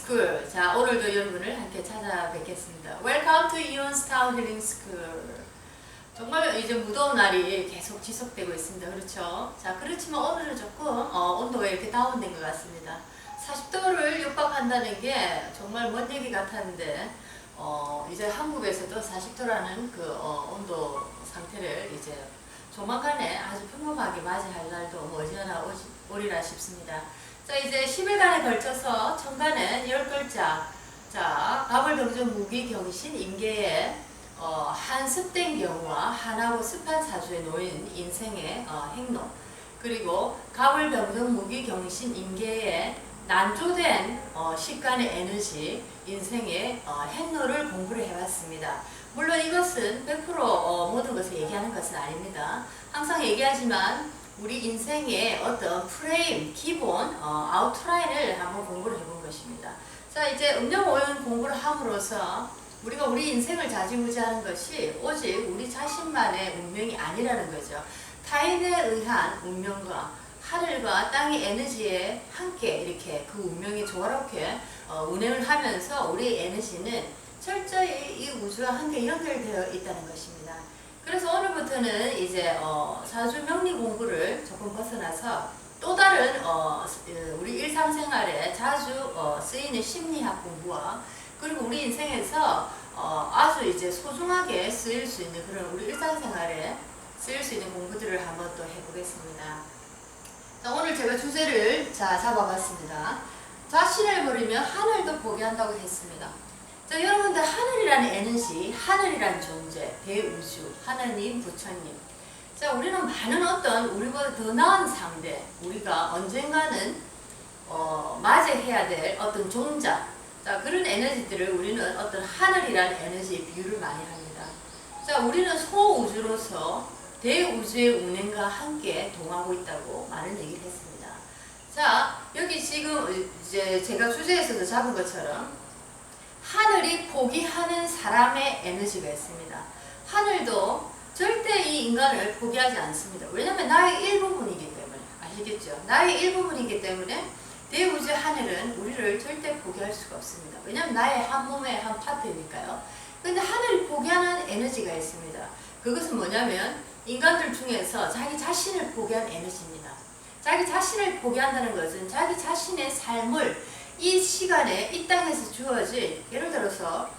스쿨. 자, 오늘도 여러분을 함께 찾아뵙겠습니다. Welcome to 이온스 타운 힐링 스쿨. 정말 이제 무더운 날이 계속 지속되고 있습니다. 그렇죠? 자, 그렇지만 오늘은 조금 온도가 이렇게 다운된 것 같습니다. 40도를 육박한다는 게 정말 먼 얘기 같았는데 이제 한국에서도 40도라는 그 온도 상태를 이제 조만간에 아주 평범하게 맞이할 날도 머지않아 오리라 싶습니다. 자, 이제 10일간에 걸쳐서 천간은 10글자, 자, 가불병정 무기경신 임계에 한습된 경우와 한하고 습한 사주에 놓인 인생의 행로, 그리고 가불병정 무기경신 임계에 난조된 식간의 에너지, 인생의 행로를 공부를 해왔습니다. 물론 이것은 100% 모든 것을 얘기하는 것은 아닙니다. 항상 얘기하지만 우리 인생의 어떤 프레임, 기본, 아웃라인을 한번 공부를 해본 것입니다. 자, 이제 음력오행 공부를 함으로써 우리가 우리 인생을 좌지우지하는 것이 오직 우리 자신만의 운명이 아니라는 거죠. 타인에 의한 운명과 하늘과 땅의 에너지에 함께 이렇게 그 운명이 조화롭게 운행을 하면서 우리 에너지는 철저히 이 우주와 함께 연결되어 있다는 것입니다. 그래서 오늘부터는 이제 사주 명리 공부를 조금 벗어나서 또 다른 우리 일상생활에 자주 쓰이는 심리학 공부와 그리고 우리 인생에서 아주 이제 소중하게 쓰일 수 있는 그런 우리 일상생활에 쓰일 수 있는 공부들을 한번 또 해보겠습니다. 자, 오늘 제가 주제를 잡아봤습니다. 자신을 버리면 하늘도 포기한다고 했습니다. 자, 여러분들 하늘이라는 에너지, 하늘이라는 존재, 대우주, 하나님, 부처님. 자, 우리는 많은 어떤 우리보다 더 나은 상대, 우리가 언젠가는 맞이해야 될 어떤 존재, 자, 그런 에너지들을 우리는 어떤 하늘이라는 에너지에 비유를 많이 합니다. 자, 우리는 소우주로서 대우주의 운행과 함께 동하고 있다고 많은 얘기를 했습니다. 자, 여기 지금 이제 제가 주제에서도 잡은 것처럼 하늘이 포기하는 사람의 에너지가 있습니다. 하늘도 절대 이 인간을 포기하지 않습니다. 왜냐하면 나의 일부분이기 때문에. 아시겠죠? 나의 일부분이기 때문에 대우주 하늘은 우리를 절대 포기할 수가 없습니다. 왜냐하면 나의 한 몸의 한 파트니까요. 근데 하늘이 포기하는 에너지가 있습니다. 그것은 뭐냐면 인간들 중에서 자기 자신을 포기한 에너지입니다. 자기 자신을 포기한다는 것은 자기 자신의 삶을 이 시간에 이 땅에서 주어진, 예를 들어서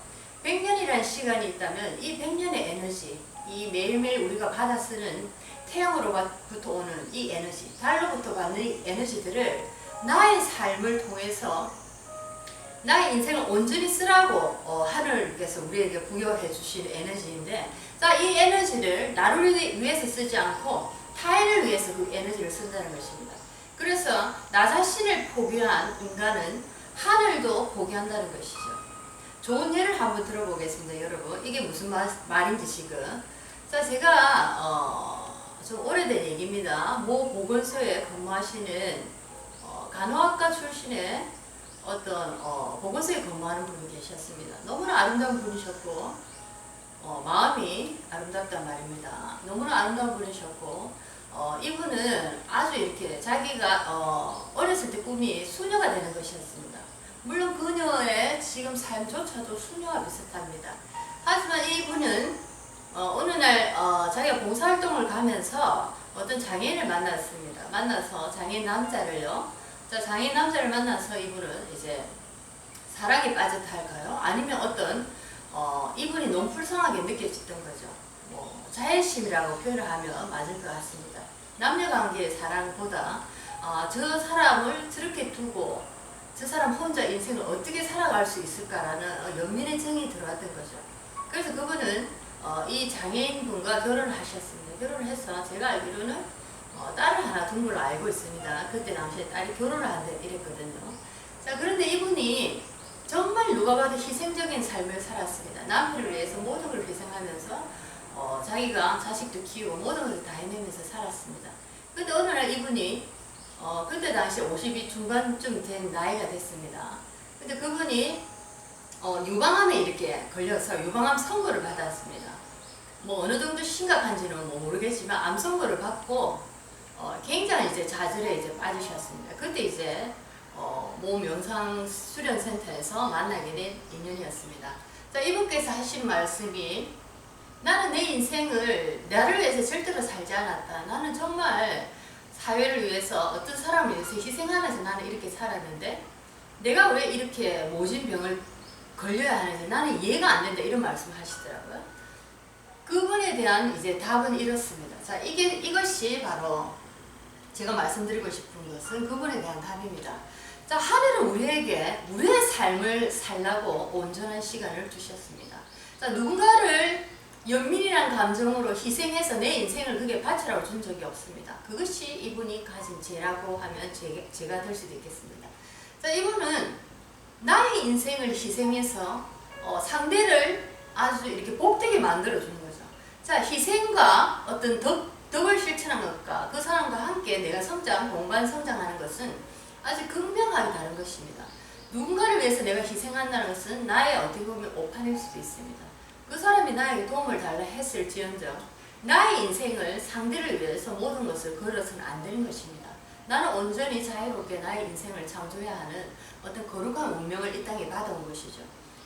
100년이라는 시간이 있다면 이 100년의 에너지, 이 매일매일 우리가 받아 쓰는 태양으로부터 오는 이 에너지, 달로부터 받는 이 에너지들을 나의 삶을 통해서 나의 인생을 온전히 쓰라고 하늘께서 우리에게 부여해 주신 에너지인데, 자, 이 에너지를 나를 위해서 쓰지 않고 타인을 위해서 그 에너지를 쓴다는 것입니다. 그래서 나 자신을 포기한 인간은 하늘도 포기한다는 것이죠. 좋은 예를 한번 들어보겠습니다, 여러분. 이게 무슨 말인지 지금. 자, 제가 좀 오래된 얘기입니다. 모 보건소에 근무하시는 간호학과 출신의 어떤 보건소에 근무하는 분이 계셨습니다. 너무나 아름다운 분이셨고 마음이 아름답단 말입니다. 너무나 아름다운 분이셨고 이분은 아주 이렇게 자기가 어렸을 때 꿈이 수녀가 되는 것이었습니다. 물론 그녀의 지금 삶조차도 수녀와 비슷합니다. 하지만 이분은 어느 날 자기가 봉사활동을 가면서 어떤 장애인을 만났습니다. 만나서 장애인 남자를요. 자, 장애인 남자를 만나서 이분은 이제 사랑에 빠졌다 할까요? 아니면 어떤 이분이 너무 불쌍하게 느껴졌던 거죠. 뭐 자애심이라고 표현을 하면 맞을 것 같습니다. 남녀관계의 사랑보다 저 사람을 저렇게 두고 저 사람 혼자 인생을 어떻게 살아갈 수 있을까라는 연민의 정이 들어왔던 거죠. 그래서 그분은 이 장애인분과 결혼을 하셨습니다. 결혼을 해서 제가 알기로는 딸을 하나 둔 걸로 알고 있습니다. 그때 당시에 딸이 결혼을 한다 이랬거든요. 자, 그런데 이분이 정말 누가 봐도 희생적인 삶을 살았습니다. 남편을 위해서 모든 걸 희생하면서 자기가 자식도 키우고 모든 것을 다 해내면서 살았습니다. 근데 어느 날 이분이 그때 당시 52 중반쯤 된 나이가 됐습니다. 근데 그분이 유방암에 이렇게 걸려서 유방암 선고를 받았습니다. 뭐 어느 정도 심각한지는 뭐 모르겠지만 암 선고를 받고 굉장히 이제 좌절에 이제 빠지셨습니다. 그때 이제 모 명상 수련센터에서 만나게 된 인연이었습니다. 자, 이분께서 하신 말씀이 나는 내 인생을 나를 위해서 절대로 살지 않았다. 나는 정말 사회를 위해서 어떤 사람을 위해서 희생하면서 나는 이렇게 살았는데 내가 왜 이렇게 모진 병을 걸려야 하는지 나는 이해가 안 된다. 이런 말씀을 하시더라고요. 그분에 대한 이제 답은 이렇습니다. 자, 이것이 바로 제가 말씀드리고 싶은 것은 그분에 대한 답입니다. 자, 하늘은 우리에게 우리의 삶을 살라고 온전한 시간을 주셨습니다. 자, 누군가를 연민이란 감정으로 희생해서 내 인생을 그게 바치라고 준 적이 없습니다. 그것이 이분이 가진 죄라고 하면 제가 될 수도 있겠습니다. 자, 이분은 나의 인생을 희생해서 상대를 아주 이렇게 복되게 만들어 주는 거죠. 자, 희생과 어떤 덕을 실천한 것과 그 사람과 함께 내가 공간 성장하는 것은 아주 극명하게 다른 것입니다. 누군가를 위해서 내가 희생한다는 것은 나의 어떻게 보면 오판일 수도 있습니다. 그 사람이 나에게 도움을 달라 했을지언정 나의 인생을 상대를 위해서 모든 것을 걸어서는 안 되는 것입니다. 나는 온전히 자유롭게 나의 인생을 창조해야 하는 어떤 거룩한 운명을 이 땅에 받아온 것이죠.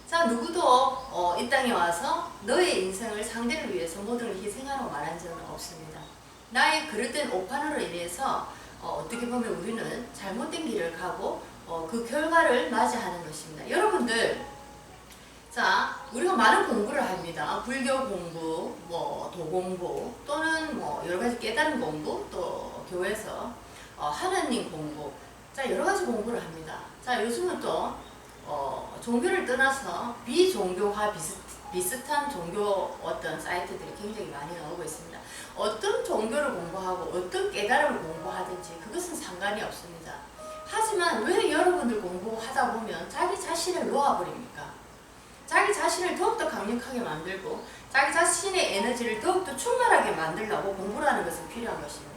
자, 누구도 이 땅에 와서 너의 인생을 상대를 위해서 모든 걸 희생하라고 말한 적은 없습니다. 나의 그릇된 오판으로 인해서 어떻게 보면 우리는 잘못된 길을 가고 그 결과를 맞이하는 것입니다. 여러분들, 자, 우리가 많은 공부를 합니다. 불교 공부, 도 공부, 또는 여러 가지 깨달은 공부, 또 교회에서 하나님 공부, 자, 여러 가지 공부를 합니다. 자, 요즘은 또 종교를 떠나서 비종교화 비슷한 종교 어떤 사이트들이 굉장히 많이 나오고 있습니다. 어떤 종교를 공부하고 어떤 깨달음을 공부하든지 그것은 상관이 없습니다. 하지만 왜 여러분들 공부하다 보면 자기 자신을 놓아버립니까? 자기 자신을 더욱더 강력하게 만들고 자기 자신의 에너지를 더욱더 충만하게 만들려고 공부를 하는 것은 필요한 것입니다.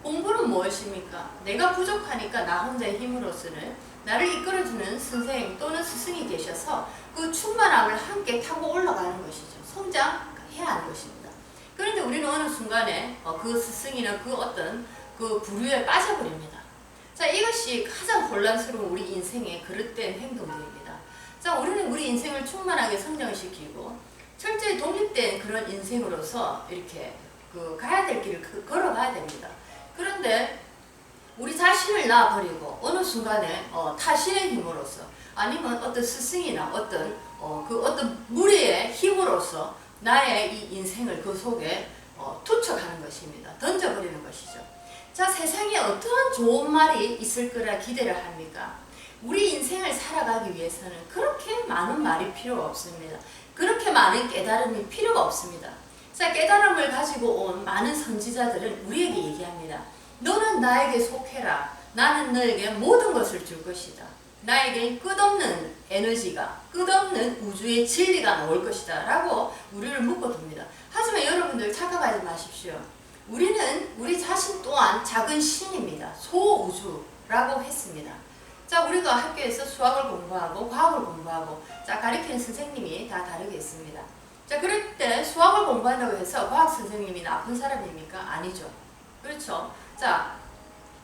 공부는 무엇입니까? 내가 부족하니까 나 혼자의 힘으로서는 나를 이끌어주는 선생님 또는 스승이 계셔서 그 충만함을 함께 타고 올라가는 것이죠. 성장해야 하는 것입니다. 그런데 우리는 어느 순간에 그 스승이나 그 어떤 그 부류에 빠져버립니다. 자, 이것이 가장 혼란스러운 우리 인생의 그릇된 행동들입니다. 자, 우리는 우리 인생을 충만하게 성장시키고 철저히 독립된 그런 인생으로서 이렇게 가야 될 길을 걸어가야 됩니다. 그런데 우리 자신을 놔버리고 어느 순간에 타신의 힘으로서 아니면 어떤 스승이나 어떤 무리의 힘으로서 나의 이 인생을 그 속에 투척하는 것입니다. 던져버리는 것이죠. 자, 세상에 어떠한 좋은 말이 있을 거라 기대를 합니까? 우리 인생을 살아가기 위해서는 그렇게 많은 말이 필요 없습니다. 그렇게 많은 깨달음이 필요가 없습니다. 자, 깨달음을 가지고 온 많은 선지자들은 우리에게 얘기합니다. 너는 나에게 속해라. 나는 너에게 모든 것을 줄 것이다. 나에게 끝없는 에너지가, 끝없는 우주의 진리가 나올 것이다 라고 우리를 묶어둡니다. 하지만 여러분들 착각하지 마십시오. 우리는 우리 자신 또한 작은 신입니다. 소우주라고 했습니다. 자, 우리가 학교에서 수학을 공부하고 과학을 공부하고 자, 가르치는 선생님이 다 다르게 있습니다. 자, 그럴 때 수학을 공부한다고 해서 과학 선생님이 나쁜 사람입니까? 아니죠. 그렇죠. 자,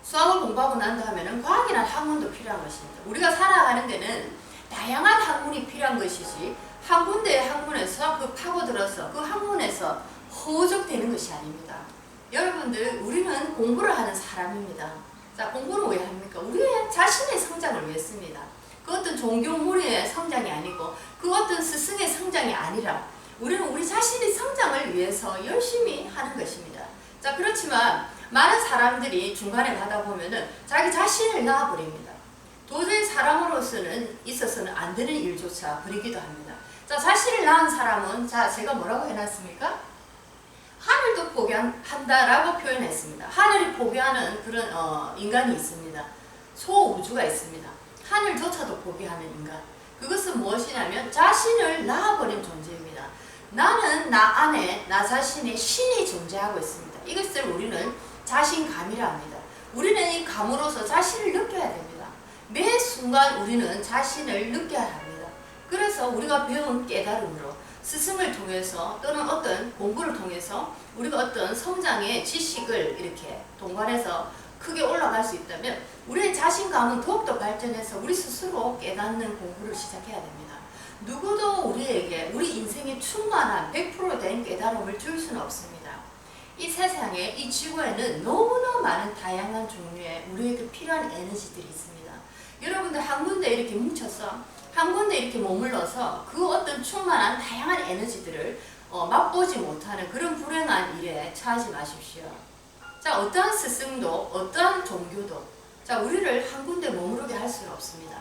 수학을 공부하고 난다 하면은 과학이란 학문도 필요한 것입니다. 우리가 살아가는 데는 다양한 학문이 필요한 것이지 한 군데의 학문에서 파고들어서 그 학문에서 허우적대는 것이 아닙니다. 여러분들, 우리는 공부를 하는 사람입니다. 자, 공부는 왜 합니까? 우리의 자신의 성장을 위해서입니다. 그 어떤 종교 무리의 성장이 아니고 그 어떤 스승의 성장이 아니라 우리는 우리 자신의 성장을 위해서 열심히 하는 것입니다. 자, 그렇지만 많은 사람들이 중간에 가다 보면은 자기 자신을 놔버립니다. 도저히 사람으로서는 있어서는 안 되는 일조차 부리기도 합니다. 자, 자신을 낳은 사람은 자, 제가 뭐라고 해놨습니까? 하늘도 포기한다라고 표현했습니다. 하늘이 포기하는 그런 인간이 있습니다. 소우주가 있습니다. 하늘조차도 포기하는 인간. 그것은 무엇이냐면 자신을 낳아버린 존재입니다. 나는 나 안에 나 자신의 신이 존재하고 있습니다. 이것을 우리는 자신감이라 합니다. 우리는 이 감으로서 자신을 느껴야 됩니다. 매 순간 우리는 자신을 느껴야 합니다. 그래서 우리가 배운 깨달음으로 스승을 통해서 또는 어떤 공부를 통해서 우리가 어떤 성장의 지식을 이렇게 동반해서 크게 올라갈 수 있다면 우리의 자신감은 더욱더 발전해서 우리 스스로 깨닫는 공부를 시작해야 됩니다. 누구도 우리에게 우리 인생에 충만한 100%된 깨달음을 줄 수는 없습니다. 이 세상에, 이 지구에는 너무나 많은 다양한 종류의 우리에게 필요한 에너지들이 있습니다. 여러분들 한 군데 이렇게 뭉쳐서 한 군데 이렇게 머물러서 그 어떤 충만한 다양한 에너지들을 맛보지 못하는 그런 불행한 일에 처하지 마십시오. 자, 어떠한 스승도 어떠한 종교도 자, 우리를 한 군데 머무르게 할 수는 없습니다.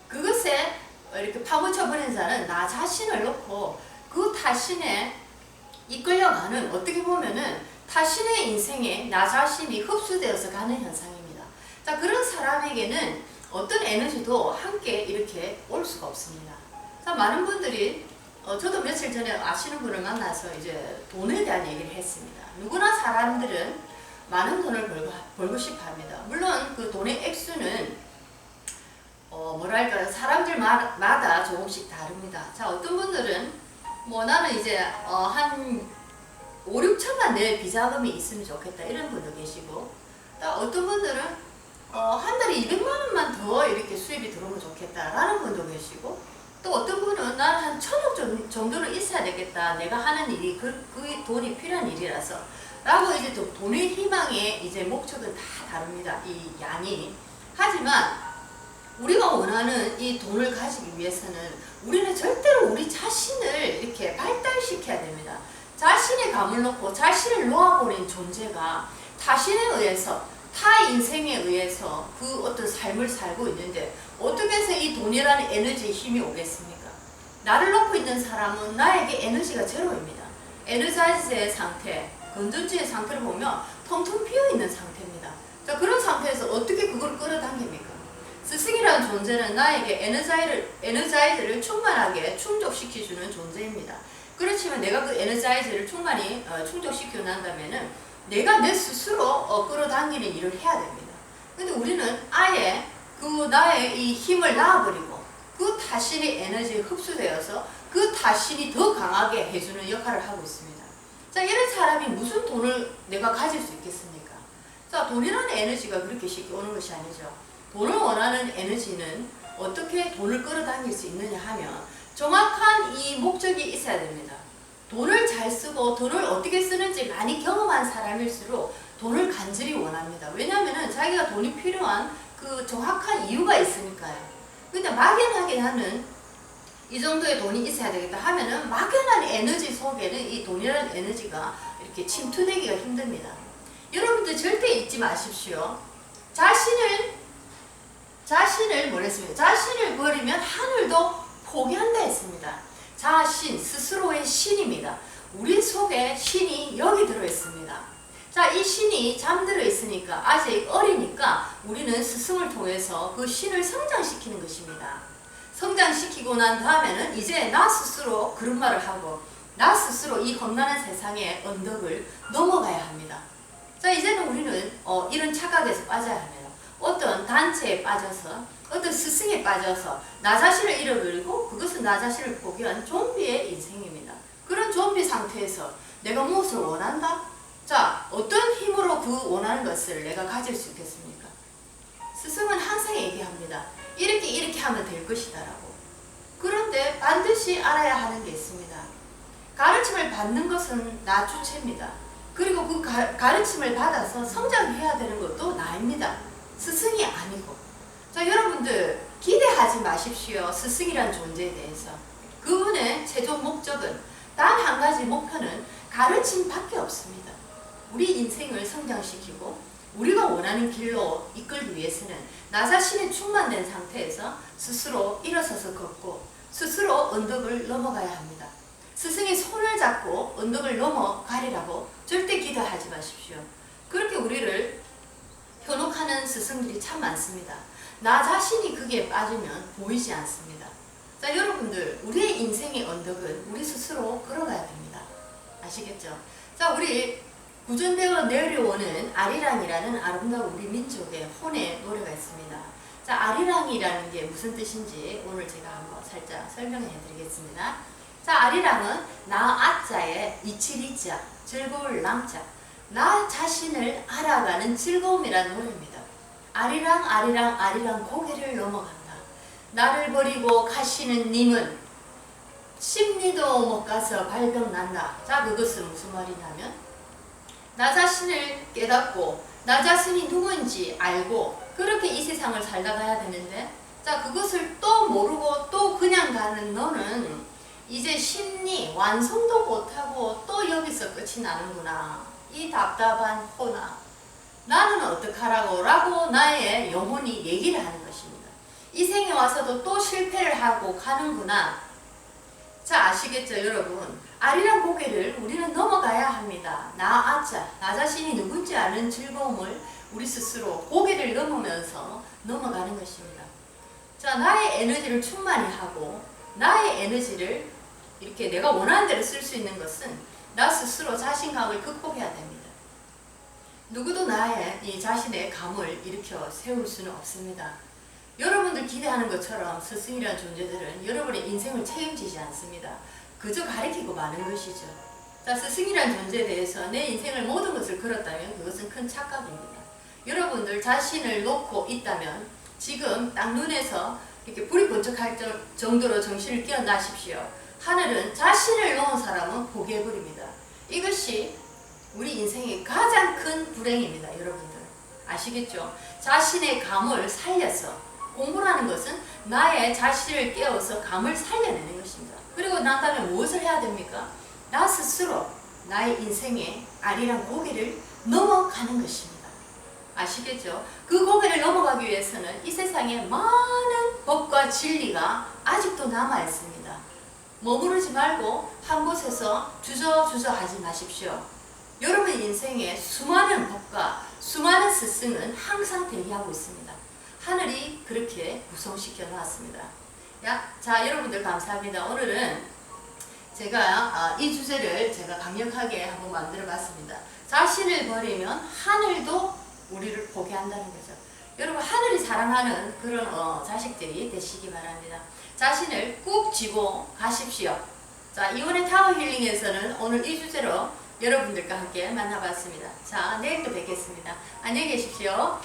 그것에 이렇게 파묻혀버린 자는 나 자신을 놓고 그 타신에 이끌려가는, 어떻게 보면은 타신의 인생에 나 자신이 흡수되어서 가는 현상입니다. 자, 그런 사람에게는 어떤 에너지도 함께 이렇게 올 수가 없습니다. 자, 많은 분들이 저도 며칠 전에 아시는 분을 만나서 이제 돈에 대한 얘기를 했습니다. 누구나 사람들은 많은 돈을 벌고 싶어 합니다. 물론 그 돈의 액수는 뭐랄까요, 사람들마다 조금씩 다릅니다. 자, 어떤 분들은 뭐 나는 이제 한 5, 6천만 내 비자금이 있으면 좋겠다 이런 분도 계시고, 또 어떤 분들은 한 달에 200만 원만 더 이렇게 수입이 들어오면 좋겠다라는 분도 계시고, 또 어떤 분은 나는 한 1,000억 정도는 있어야 되겠다. 내가 하는 일이 그 돈이 필요한 일이라서. 라고 이제 또 돈의 희망의 이제 목적은 다 다릅니다. 이 양이. 하지만 우리가 원하는 이 돈을 가지기 위해서는 우리는 절대로 우리 자신을 이렇게 발달시켜야 됩니다. 자신의 감을 놓고 자신을 놓아버린 존재가 타신에 의해서, 타 인생에 의해서 그 어떤 삶을 살고 있는데 어떻게 해서 이 돈이라는 에너지의 힘이 오겠습니까? 나를 놓고 있는 사람은 나에게 에너지가 제로입니다. 에너자이즈의 상태, 건전지의 상태를 보면 텅텅 비어있는 상태입니다. 자, 그런 상태에서 어떻게 그걸 끌어당깁니까? 스승이라는 존재는 나에게 에너자이즈를 충만하게 충족시켜주는 존재입니다. 그렇지만 내가 그 에너자이즈를 충만히 충족시키고 난다면은 내가 내 스스로 끌어당기는 일을 해야 됩니다. 근데 우리는 아예 그 나의 이 힘을 놔버리고 그 타신의 에너지에 흡수되어서 그 타신이 더 강하게 해주는 역할을 하고 있습니다. 자, 이런 사람이 무슨 돈을 내가 가질 수 있겠습니까? 자, 돈이라는 에너지가 그렇게 쉽게 오는 것이 아니죠. 돈을 원하는 에너지는 어떻게 돈을 끌어당길 수 있느냐 하면 정확한 이 목적이 있어야 됩니다. 돈을 잘 쓰고 돈을 어떻게 쓰는지 많이 경험한 사람일수록 돈을 간절히 원합니다. 왜냐하면 자기가 돈이 필요한 그 정확한 이유가 있으니까요. 근데 막연하게 나는 이 정도의 돈이 있어야 되겠다 하면은 막연한 에너지 속에는 이 돈이라는 에너지가 이렇게 침투되기가 힘듭니다. 여러분들 절대 잊지 마십시오. 자신을 뭐랬습니까? 자신을 버리면 하늘도 포기한다 했습니다. 자신, 스스로의 신입니다. 우리 속에 신이 여기 들어있습니다. 자, 이 신이 잠들어 있으니까 아직 어리니까 우리는 스승을 통해서 그 신을 성장시키는 것입니다. 성장시키고 난 다음에는 이제 나 스스로 그런 말을 하고 나 스스로 이 험난한 세상의 언덕을 넘어가야 합니다. 자, 이제는 우리는 이런 착각에서 빠져야 합니다. 어떤 단체에 빠져서 어떤 스승에 빠져서 나 자신을 잃어버리고 그것은 나 자신을 포기한 좀비의 인생입니다. 그런 좀비 상태에서 내가 무엇을 원한다? 자, 어떤 힘으로 그 원하는 것을 내가 가질 수 있겠습니까? 스승은 항상 얘기합니다. 이렇게 하면 될 것이다 라고. 그런데 반드시 알아야 하는 게 있습니다. 가르침을 받는 것은 나 주체입니다. 그리고 그 가르침을 받아서 성장해야 되는 것도 나입니다. 스승이 아니고. 자, 여러분들 기대하지 마십시오. 스승이란 존재에 대해서. 그분의 최종 목적은 단 한 가지 목표는 가르침밖에 없습니다. 우리 인생을 성장시키고 우리가 원하는 길로 이끌기 위해서는 나 자신이 충만된 상태에서 스스로 일어서서 걷고 스스로 언덕을 넘어가야 합니다. 스승의 손을 잡고 언덕을 넘어가리라고 절대 기대하지 마십시오. 그렇게 우리를 현혹하는 스승들이 참 많습니다. 나 자신이 거기에 빠지면 보이지 않습니다. 자, 여러분들 우리의 인생의 언덕은 우리 스스로 걸어가야 됩니다. 아시겠죠? 자, 우리 구전되어 내려오는 아리랑이라는 아름다운 우리 민족의 혼의 노래가 있습니다. 자, 아리랑이라는 게 무슨 뜻인지 오늘 제가 한번 살짝 설명해 드리겠습니다. 자, 아리랑은 나 아자에 이치리자, 즐거울 랑자. 나 자신을 알아가는 즐거움이라는 노래입니다. 아리랑 아리랑 아리랑 고개를 넘어간다. 나를 버리고 가시는 님은 십리도 못 가서 발병난다. 자, 그것은 무슨 말이냐면 나 자신을 깨닫고 나 자신이 누군지 알고 그렇게 이 세상을 살다 가야 되는데, 자, 그것을 또 모르고 또 그냥 가는 너는 이제 심리 완성도 못하고 또 여기서 끝이 나는구나. 이 답답한 호나. 나는 어떡하라고 라고 나의 영혼이 얘기를 하는 것입니다. 이 생에 와서도 또 실패를 하고 가는구나. 자, 아시겠죠 여러분? 아리랑 고개를 우리는 넘어가야 합니다. 나 자신이 누군지 아는 즐거움을 우리 스스로 고개를 넘으면서 넘어가는 것입니다. 자, 나의 에너지를 충만히 하고 나의 에너지를 이렇게 내가 원하는 대로 쓸 수 있는 것은 나 스스로 자신감을 극복해야 됩니다. 누구도 나의 이 자신의 감을 일으켜 세울 수는 없습니다. 여러분들 기대하는 것처럼 스승이라는 존재들은 여러분의 인생을 책임지지 않습니다. 그저 가르치고 마는 것이죠. 자, 스승이라는 존재에 대해서 내 인생을 모든 것을 걸었다면 그것은 큰 착각입니다. 여러분들 자신을 놓고 있다면 지금 딱 눈에서 이렇게 불이 번쩍할 정도로 정신을 끼얹으십시오. 하늘은 자신을 놓은 사람은 포기해버립니다. 이것이 우리 인생의 가장 큰 불행입니다. 여러분들 아시겠죠? 자신의 감을 살려서 공부라는 것은 나의 자신을 깨워서 감을 살려내는 것입니다. 그리고 난 다음에 무엇을 해야 됩니까? 나 스스로 나의 인생의 아리랑 고개를 넘어가는 것입니다. 아시겠죠? 그 고개를 넘어가기 위해서는 이 세상에 많은 법과 진리가 아직도 남아 있습니다. 머무르지 말고 한 곳에서 주저주저 하지 마십시오. 여러분 인생에 수많은 법과 수많은 스승은 항상 대기하고 있습니다. 하늘이 그렇게 구성시켜 놨습니다. 자, 여러분들 감사합니다. 오늘은 제가 이 주제를 제가 강력하게 한번 만들어 봤습니다. 자신을 버리면 하늘도 우리를 포기한다는 거죠. 여러분 하늘이 사랑하는 그런 자식들이 되시기 바랍니다. 자신을 꾹 쥐고 가십시오. 자, 이온의 타워 힐링에서는 오늘 이 주제로 여러분들과 함께 만나봤습니다. 자, 내일 또 뵙겠습니다. 안녕히 계십시오.